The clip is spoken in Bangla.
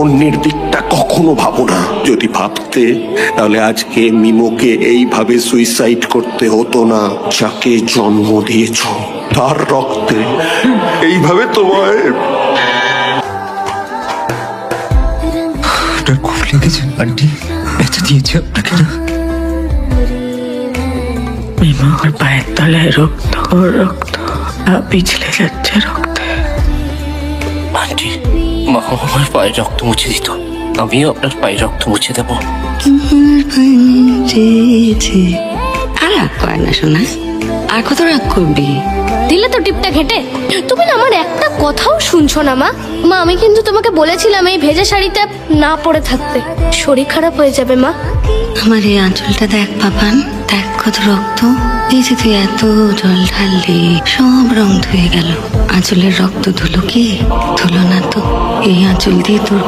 অন্যের দিকটা কখনো ভাবো না। যদি ভাবতে তাহলে আজকে মিমোকে এইভাবে সুইসাইড করতে হতো না। যাকে জন্ম দিয়েছ তার রক্তে এইভাবে তোমায়। আপনার খুব লেগেছে আন্টি, ব্যথা দিয়েছে আপনাকে না? মিমা ওর পায়ের তলায় রক্ত, ওর রক্ত পিছলে যাচ্ছে রক্তে। আন্টি, মা আমার পায়ে রক্ত মুছে দিত, আমিও আপনার পায়ে রক্ত মুছে দেবো। আর রাগ করে না শোনা, আর কত রাগ করবি? দিলে তো টিপটা ঘেটে। তুমি না আমার একটা কথাও শুনছো না মা। মা আমি কিন্তু তোমাকে বলেছিলাম এই ভেজা শাড়িতে না পরে থাকতে, শরীর খারাপ হয়ে যাবে মা। আমার এই আঁচলটা দেখ পাপান, দেখ কত রক্ত। এই যে তুই এত জল ঢাললি, সব রং ধুয়ে গেল। আঁচলের রক্ত ধুলো কি? ধুলো না তো। এই আঁচল দিয়ে তোর